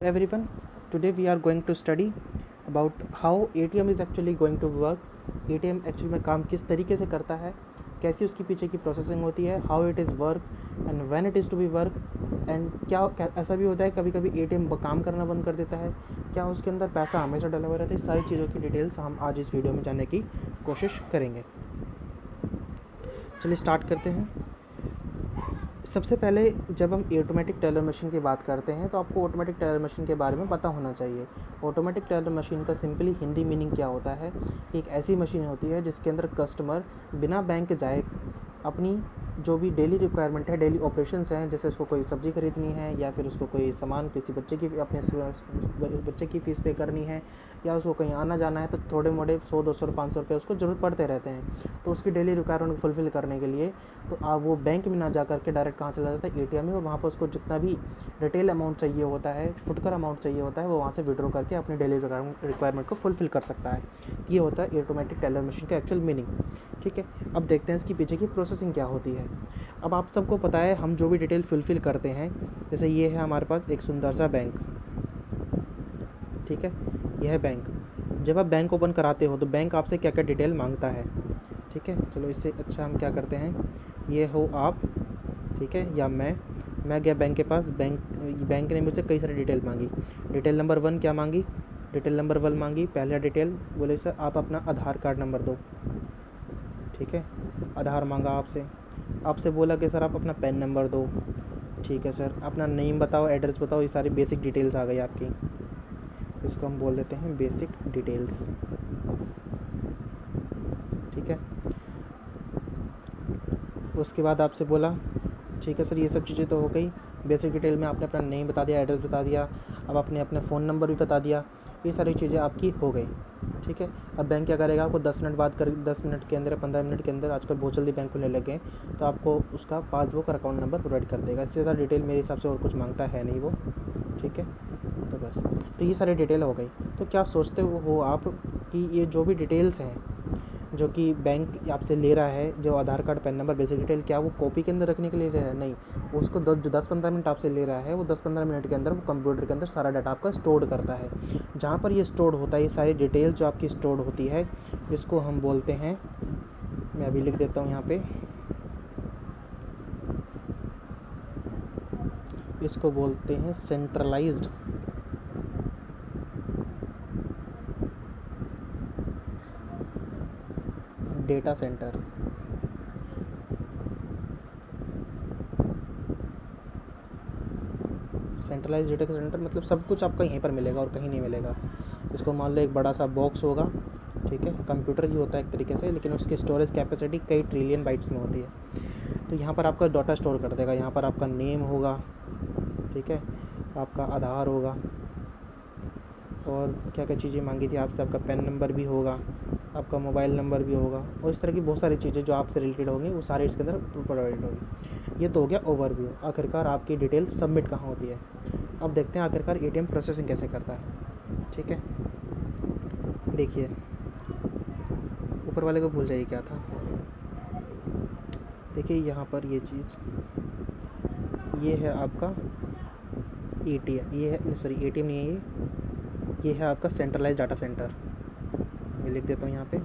Everyone, today we are going to study about how ATM is actually going to work. ATM actually में काम किस तरीके से करता है, कैसी उसकी पीछे की प्रोसेसिंग होती है, how it is work and when it is to be work and क्या ऐसा भी होता है कभी कभी ATM काम करना बंद कर देता है, क्या उसके अंदर पैसा हमेशा डला हुआ रहता है। सारी चीज़ों की डिटेल्स हम आज इस वीडियो में जानने की कोशिश करेंगे। चलिए स्टार्ट करते हैं। सबसे पहले जब हम ऑटोमेटिक टेलर मशीन की बात करते हैं तो आपको ऑटोमेटिक टेलर मशीन के बारे में पता होना चाहिए। ऑटोमेटिक टेलर मशीन का सिंपली हिंदी मीनिंग क्या होता है, एक ऐसी मशीन होती है जिसके अंदर कस्टमर बिना बैंक जाए अपनी जो भी डेली रिक्वायरमेंट है, डेली ऑपरेशंस हैं, जैसे उसको कोई सब्ज़ी खरीदनी है या फिर उसको कोई सामान किसी बच्चे की अपने बच्चे की फ़ीस पे करनी है या उसको कहीं आना जाना है, तो थोड़े मोड़े 100-200 और 500 रुपये उसको ज़रूरत पड़ते रहते हैं। तो उसकी डेली रिक्वायरमेंट को फुलफ़िल करने के लिए तो आप वो बैंक में ना जा करके डायरेक्ट कहाँ चला जाता है, ATM में, और वहाँ पर उसको जितना भी रिटेल अमाउंट चाहिए होता है, फुटकर अमाउंट चाहिए होता है, वो वहाँ से विड्रॉ करके अपनी डेली रिक्वायरमेंट को फुलफ़िल कर सकता है। ये होता है ऑटोमेटिक टेलर मशीन का एक्चुअल मीनिंग। ठीक है, अब देखते हैं इसकी पीछे की प्रोसेसिंग क्या होती है। अब आप सबको पता है हम जो भी डिटेल फुलफ़िल करते हैं, जैसे ये है हमारे पास एक सुंदर सा बैंक। ठीक है, यह है बैंक। जब आप बैंक ओपन कराते हो तो बैंक आपसे क्या क्या डिटेल मांगता है। ठीक है, चलो इससे अच्छा हम क्या करते हैं, ये हो आप, ठीक है, या मैं गया बैंक के पास, बैंक ने मुझसे कई सारी डिटेल मांगी। डिटेल नंबर 1 क्या मांगी, डिटेल नंबर 1 मांगी, पहला डिटेल बोले सर आप अपना आधार कार्ड नंबर दो। ठीक है, आधार मांगा आपसे बोला कि सर आप अपना पैन नंबर दो। ठीक है सर, अपना नेम बताओ, एड्रेस बताओ, ये सारी बेसिक डिटेल्स आ गई आपकी। इसको हम बोल देते हैं बेसिक डिटेल्स। ठीक है, उसके बाद आपसे बोला ठीक है सर ये सब चीज़ें तो हो गई, बेसिक डिटेल में आपने अपना नेम बता दिया, एड्रेस बता दिया, अब आपने अपना फ़ोन नंबर भी बता दिया, ये सारी चीज़ें आपकी हो गई। ठीक है, अब बैंक क्या करेगा, आपको 10 मिनट बाद 10 मिनट के अंदर, 15 मिनट के अंदर, आजकल बहुत जल्दी बैंक खुलने लगे हैं, तो आपको उसका पासबुक और अकाउंट नंबर प्रोवाइड कर देगा। इससे ज़्यादा डिटेल मेरे हिसाब से और कुछ मांगता है नहीं वो। ठीक है, तो बस, तो ये सारी डिटेल हो गई। तो क्या सोचते हो आप कि ये जो भी डिटेल्स हैं जो कि बैंक आपसे ले रहा है, जो Aadhaar card, PAN number, basic detail, क्या वो कॉपी के अंदर रखने के लिए ले रहा है? नहीं, उसको जो 10-15 मिनट आपसे ले रहा है, वो 10-15 मिनट के अंदर वो कंप्यूटर के अंदर सारा डाटा आपका स्टोर करता है। जहाँ पर ये स्टोर होता है, ये सारी डिटेल जो आपकी स्टोर होती है, इसको हम बोलते हैं, मैं अभी लिख देता हूँ यहाँ पे, इसको बोलते हैं centralised data centre. Centralise data centre मतलब सब कुछ आपका यहीं पर मिलेगा और कहीं नहीं मिलेगा। इसको मान लो एक बड़ा सा बॉक्स होगा, ठीक है, कंप्यूटर ही होता है एक तरीके से, लेकिन उसकी स्टोरेज कैपेसिटी कई ट्रिलियन बाइट्स में होती है। तो यहाँ पर आपका डाटा स्टोर कर देगा। यहाँ पर आपका नेम होगा, ठीक है, आपका आधार होगा, और क्या क्या चीज़ें मांगी थी आपसे, आपका पैन नंबर भी होगा, आपका मोबाइल नंबर भी होगा, और इस तरह की बहुत सारी चीज़ें जो आपसे रिलेटेड होंगी वो सारी इसके अंदर प्रोवाइड होगी। ये तो हो गया ओवरव्यू, आखिरकार आपकी डिटेल सबमिट कहाँ होती है। अब देखते हैं आखिरकार ATM प्रोसेसिंग कैसे करता है। ठीक है, देखिए, ऊपर वाले को भूल जाइए क्या था। देखिए यहाँ पर ये चीज़, ये है आपका ATM, ये है, सॉरी ATM नहीं है ये है आपका सेंट्रलाइज डाटा सेंटर। मैं लिख देता हूँ यहाँ पे,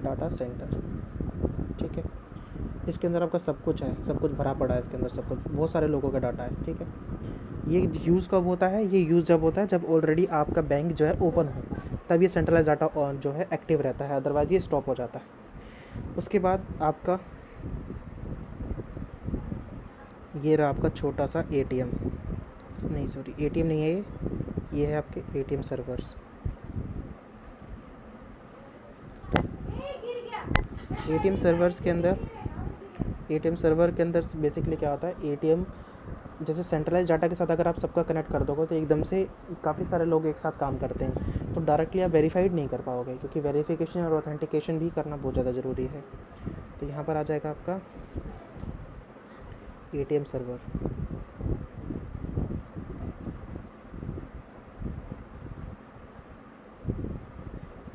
डाटा सेंटर। ठीक है, इसके अंदर आपका सब कुछ है, सब कुछ भरा पड़ा है इसके अंदर, सब कुछ, बहुत सारे लोगों का डाटा है। ठीक है, ये यूज़ कब होता है, ये यूज़ जब होता है जब ऑलरेडी आपका बैंक जो है ओपन हो, तब ये सेंट्रलाइज डाटा ऑन जो है एक्टिव रहता है, अदरवाइज़ ये स्टॉप हो जाता है। उसके बाद आपका ये रहा आपका छोटा सा ATM, नहीं सॉरी ATM नहीं है ये है आपके ATM सर्वर्स। ATM सर्वर्स के अंदर, ATM सर्वर के अंदर बेसिकली क्या होता है, ATM जैसे सेंट्रलाइज डाटा के साथ अगर आप सबका कनेक्ट कर दोगे तो एकदम से काफ़ी सारे लोग एक साथ काम करते हैं, तो डायरेक्टली आप वेरीफाइड नहीं कर पाओगे, क्योंकि वेरिफिकेशन और ऑथेंटिकेशन भी करना बहुत ज़्यादा ज़रूरी है। तो यहाँ पर आ जाएगा आपका ATM सर्वर।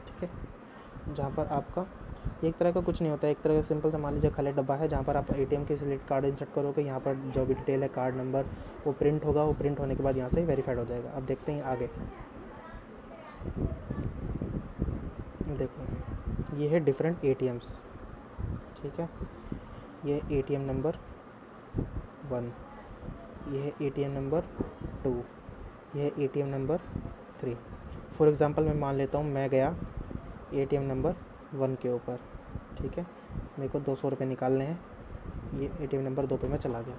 ठीक है, जहाँ पर आपका एक तरह का कुछ नहीं होता है, एक तरह का सिंपल सा मान लीजिए खाली डब्बा है जहाँ पर आप एटीएम के सिलेक्ट कार्ड इंसर्ट करोगे, यहाँ पर जो भी डिटेल है कार्ड नंबर वो प्रिंट होगा, वो प्रिंट होने के बाद यहाँ से वेरीफाइड हो जाएगा। अब देखते हैं आगे। देखो ये है डिफरेंट एटीएम्स, ठीक है। ये एटीएम नंबर 1, ये है एटीएम नंबर 2, ये है एटीएम नंबर 3। फॉर एग्ज़ाम्पल मैं मान लेता हूँ मैं गया एटीएम नंबर 1 के ऊपर, ठीक है। मेरे को 200 रुपये निकालने हैं, ये एटीएम नंबर 2 पे मैं चला गया।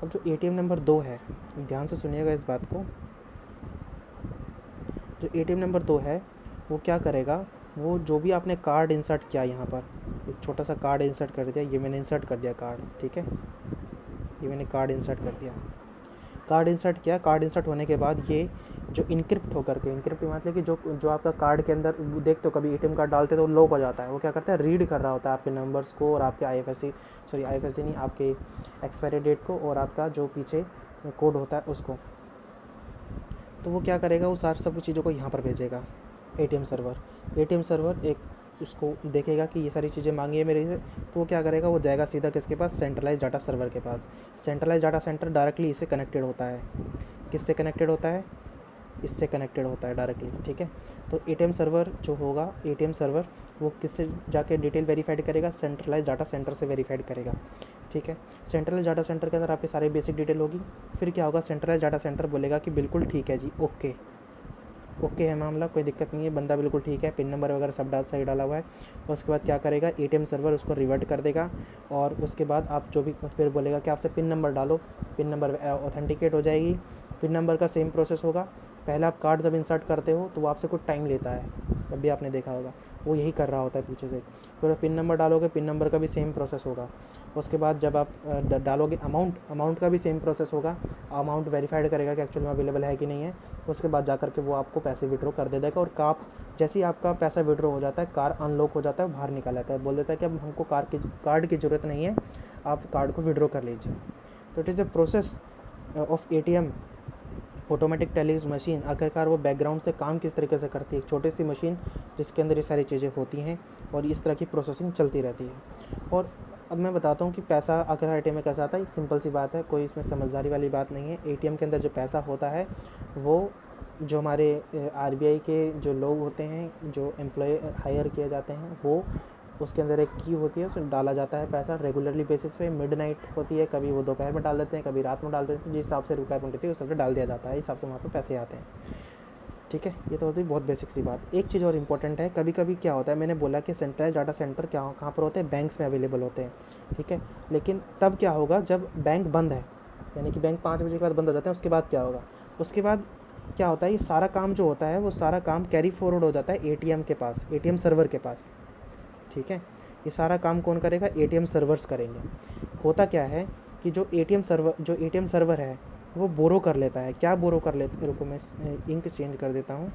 अब जो एटीएम नंबर 2 है, ध्यान से सुनिएगा इस बात को, जो एटीएम नंबर 2 है वो क्या करेगा, वो जो भी आपने कार्ड इंसर्ट किया, यहाँ पर एक छोटा सा कार्ड इंसर्ट कर दिया, ये मैंने इंसर्ट कर दिया कार्ड, ठीक है, ये मैंने कार्ड इंसर्ट कर दिया, कार्ड इंसर्ट किया। कार्ड इंसर्ट होने के बाद ये जो इनक्रिप्ट होकर के, इनक्रिप्ट मतलब कि जो आपका कार्ड के अंदर देखते हो, कभी एटीएम कार्ड डालते तो लॉक हो जाता है, वो क्या करता है, रीड कर रहा होता है आपके नंबर्स को और आपके आईएफएससी नहीं, आपके एक्सपायरी डेट को और आपका जो पीछे कोड होता है उसको। तो वो क्या करेगा, वो सब चीज़ों को यहाँ पर भेजेगा एटीएम सर्वर एक उसको देखेगा कि ये सारी चीज़ें मांगी है मेरे से, तो वो क्या करेगा, वो जाएगा सीधा किसके पास, सेंट्रलाइज डाटा सर्वर के पास। सेंट्रलाइज डाटा सेंटर डायरेक्टली इससे कनेक्टेड होता है, किससे कनेक्टेड होता है, इससे कनेक्टेड होता है डायरेक्टली, ठीक है। तो एटीएम सर्वर जो होगा, एटीएम सर्वर वो किससे जाके डिटेल वेरीफाइड करेगा, सेंट्रलाइज डाटा सेंटर से वेरीफाइड करेगा, ठीक है। सेंट्रलाइज डाटा सेंटर के अंदर आपकी सारी बेसिक डिटेल होगी। फिर क्या होगा, सेंट्रलाइज डाटा सेंटर बोलेगा कि बिल्कुल ठीक है जी, ओके है मामला, कोई दिक्कत नहीं है, बंदा बिल्कुल ठीक है, पिन नंबर वगैरह सब सही डाला हुआ है। उसके बाद क्या करेगा, एटीएम सर्वर उसको रिवर्ट कर देगा और उसके बाद आप जो भी फिर बोलेगा कि आपसे पिन नंबर डालो, पिन नंबर ऑथेंटिकेट हो जाएगी। पिन नंबर का सेम प्रोसेस होगा, पहले आप कार्ड जब इंसर्ट करते हो तो वो आपसे कुछ टाइम लेता है, तब भी आपने देखा होगा, वो यही कर रहा होता है पीछे से। फिर पिन नंबर डालोगे, पिन नंबर का भी सेम प्रोसेस होगा। उसके बाद जब आप डालोगे अमाउंट का भी सेम प्रोसेस होगा, अमाउंट वेरीफाइड करेगा कि एक्चुअल में अवेलेबल है कि नहीं है। उसके बाद जाकर के वो आपको पैसे विड्रॉ कर दे देगा और जैसे ही आपका पैसा विड्रॉ हो जाता है, कार अनलॉक हो जाता है, बाहर निकाल आता है, बोल देता है कि अब हमको कार्ड की ज़रूरत नहीं है, आप कार्ड को विड्रॉ कर लीजिए। तो it is a process of ATM automatic tellers machine. आखिरकार वो बैकग्राउंड से काम किस तरीके से करती है, एक छोटी सी मशीन जिसके अंदर ये सारी चीज़ें होती हैं और इस तरह की प्रोसेसिंग चलती रहती है। और अब मैं बताता हूँ कि पैसा आखिरकार एटीएम में कैसा आता है। सिंपल सी बात है, कोई इसमें समझदारी वाली बात नहीं है। एटीएम के अंदर जो पैसा होता है वो जो हमारे आरबीआई के जो लोग होते हैं, जो एम्प्लॉय हायर किए जाते हैं, वो उसके अंदर एक की होती है, उसमें डाला जाता है पैसा रेगुलरली बेसिस पे। मिडनाइट होती है, कभी वो दोपहर में डाल देते हैं, कभी रात में डाल देते हैं, जिस हिसाब से रिक्वायरमेंट होती है उस हिसाब से डाल दिया जाता है, इस हिसाब से वहाँ पे पैसे आते हैं, ठीक है। ये तो होती है बहुत बेसिक सी बात। एक चीज़ और इंपॉर्टेंट है, कभी कभी क्या होता है, मैंने बोला कि सेंट्रलाइज डाटा सेंटर कहाँ पर होते हैं, बैंक्स में अवेलेबल होते हैं, ठीक है। लेकिन तब क्या होगा जब बैंक बंद है, यानी कि बैंक 5 बजे के बाद बंद हो जाते हैं, उसके बाद क्या होगा, उसके बाद क्या होता है, ये सारा काम जो होता है वो सारा काम कैरी फॉरवर्ड हो जाता है एटीएम के पास, एटीएम सर्वर के पास, ठीक है। ये सारा काम कौन करेगा, एटीएम सर्वर्स करेंगे। होता क्या है कि जो एटीएम सर्वर है वो बोरो कर लेता है। क्या बोरो कर लेता है, रुको मैं इंक चेंज कर देता हूँ।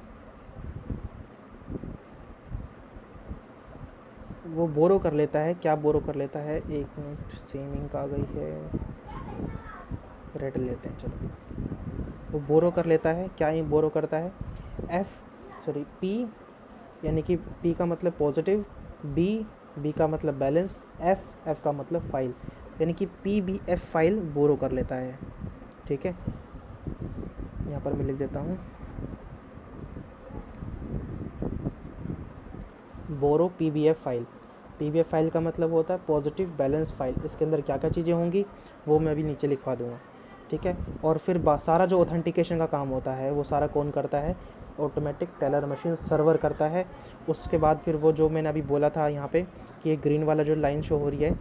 वो बोरो कर लेता है, क्या बोरो कर लेता है, एक मिनट, सेम इंक आ गई है, रेड लेते हैं चलो। वो बोरो कर लेता है, क्या ये बोरो करता है, पी, यानी कि पी का मतलब पॉजिटिव, बी का मतलब बैलेंस, एफ का मतलब फाइल, यानी कि PBF फाइल बोरो कर लेता है, ठीक है। यहाँ पर मैं लिख देता हूँ बोरो PBF फाइल। PBF फाइल का मतलब होता है पॉजिटिव बैलेंस फाइल। इसके अंदर क्या क्या चीज़ें होंगी वो मैं अभी नीचे लिखवा दूँगा, ठीक है। और फिर सारा जो ऑथेंटिकेशन का काम होता है वो सारा कौन करता है, ऑटोमेटिक टेलर मशीन सर्वर करता है। उसके बाद फिर वो जो मैंने अभी बोला था यहाँ पे कि ये ग्रीन वाला जो लाइन शो हो रही है,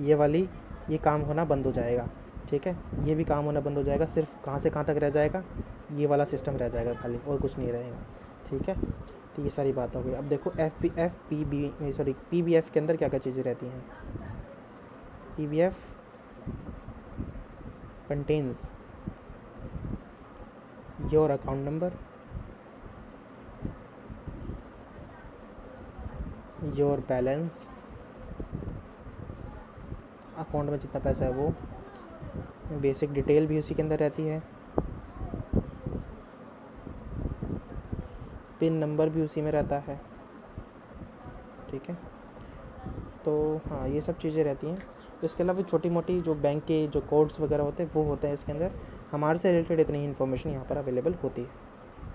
ये वाली, ये काम होना बंद हो जाएगा, ठीक है। ये भी काम होना बंद हो जाएगा, सिर्फ कहाँ से कहाँ तक रह जाएगा, ये वाला सिस्टम रह जाएगा खाली, और कुछ नहीं रहेगा, ठीक है। तो ये सारी बात हो गई। अब देखो PBF के अंदर क्या क्या चीज़ें रहती हैं। PBF contains your account number, your balance, account में जितना पैसा है वो, बेसिक डिटेल भी उसी के अंदर रहती है, पिन नंबर भी उसी में रहता है, ठीक है। तो हाँ, ये सब चीज़ें रहती हैं। इसके अलावा छोटी मोटी जो बैंक के जो कोड्स वगैरह होते हैं वो होते हैं इसके अंदर। हमारे से रिलेटेड इतनी इन्फॉर्मेशन यहाँ पर अवेलेबल होती है,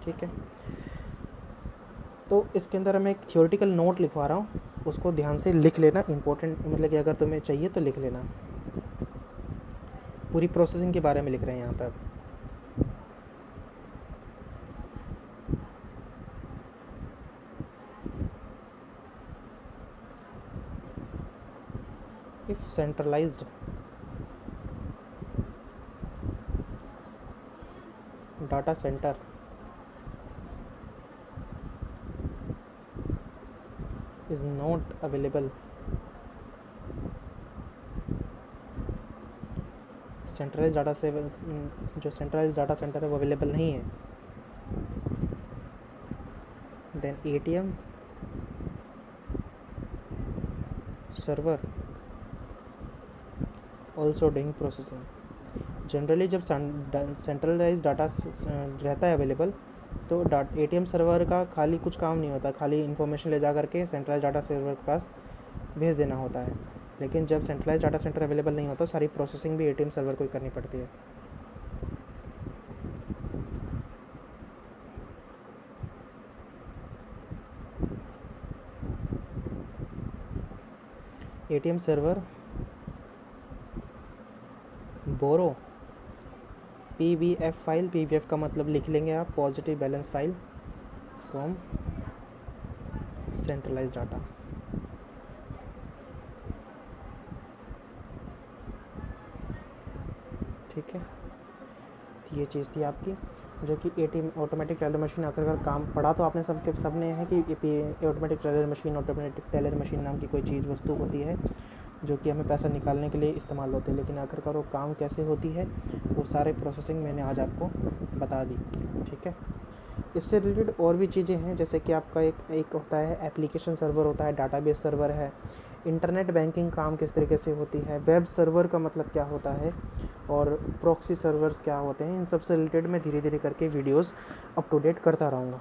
ठीक है। तो इसके अंदर मैं एक थियोरेटिकल नोट लिखवा रहा हूँ, उसको ध्यान से लिख लेना, इंपॉर्टेंट मतलब कि अगर तुम्हें चाहिए तो लिख लेना। पूरी प्रोसेसिंग के बारे में लिख रहे हैं यहाँ पर। If centralised data centre is not available, centralise data से जो सेंट्रलाइज डाटा सेंटर है वो अवेलेबल नहीं है, then ATM server also doing processing. Generally जब सेंट्रलाइज डाटा रहता है अवेलेबल तो ATM सर्वर का खाली कुछ काम नहीं होता, खाली इन्फॉर्मेशन ले जा करके सेंट्रलाइज डाटा सर्वर के पास भेज देना होता है। लेकिन जब सेंट्रलाइज डाटा सेंटर अवेलेबल नहीं होता, सारी प्रोसेसिंग भी ATM सर्वर को ही करनी पड़ती है। ATM server borrow PBF file, PBF का मतलब लिख लेंगे आप positive balance file from centralise data. ठीक है, तो ये चीज़ थी आपकी जो कि ATM ऑटोमेटिक टेलर मशीन आखिरकार काम पढ़ा तो आपने सबने है कि ऑटोमेटिक टेलर मशीन नाम की कोई चीज़ वस्तु होती है जो कि हमें पैसा निकालने के लिए इस्तेमाल होते हैं, लेकिन आखिरकार वो काम कैसे होती है वो सारे प्रोसेसिंग मैंने आज आपको बता दी। ठीक है, इससे रिलेटेड और भी चीज़ें हैं, जैसे कि आपका एक होता है एप्लीकेशन सर्वर होता है, डाटाबेस सर्वर है, इंटरनेट बैंकिंग काम किस तरीके से होती है, वेब सर्वर का मतलब क्या होता है और प्रॉक्सी सर्वर्स क्या होते हैं, इन सब से रिलेटेड मैं धीरे धीरे करके वीडियोस अप टू डेट करता रहूँगा।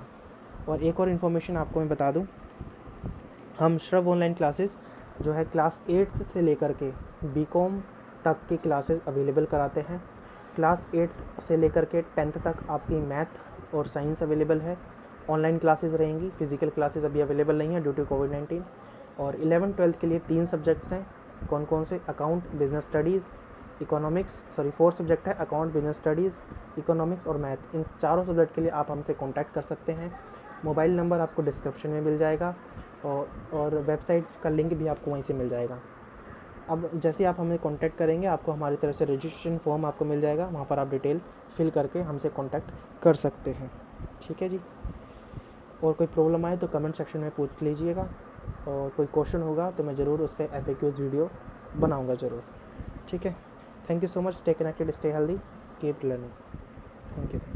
और एक और इन्फॉर्मेशन आपको मैं बता दूँ, हम श्रव ऑनलाइन क्लासेस जो है क्लास 8 से लेकर के BCom तक की क्लासेस अवेलेबल कराते हैं। क्लास 8 से लेकर के 10th तक आपकी मैथ और साइंस अवेलेबल है, ऑनलाइन क्लासेस रहेंगी, फिजिकल क्लासेस अभी अवेलेबल नहीं है ड्यू टू कोविड-19। और 11th-12th के लिए 3 सब्जेक्ट्स हैं, कौन कौन से, account, business studies, economics, 4 subject है, अकाउंट, बिजनेस स्टडीज़, इकोनॉमिक्स और मैथ। इन चारों सब्जेक्ट के लिए आप हमसे कॉन्टैक्ट कर सकते हैं। मोबाइल नंबर आपको डिस्क्रिप्शन में मिल जाएगा और वेबसाइट का लिंक भी आपको वहीं से मिल जाएगा। अब जैसे आप हमें कांटेक्ट करेंगे, आपको हमारी तरफ से रजिस्ट्रेशन फॉर्म आपको मिल जाएगा, वहाँ पर आप डिटेल फिल करके हमसे कांटेक्ट कर सकते हैं। ठीक है जी, और कोई प्रॉब्लम आए तो कमेंट सेक्शन में पूछ लीजिएगा, और कोई क्वेश्चन होगा तो मैं ज़रूर उस पर FAQs वीडियो बनाऊँगा ज़रूर। ठीक है, thank you so much, stay connected, stay healthy, keep learning. Thank you.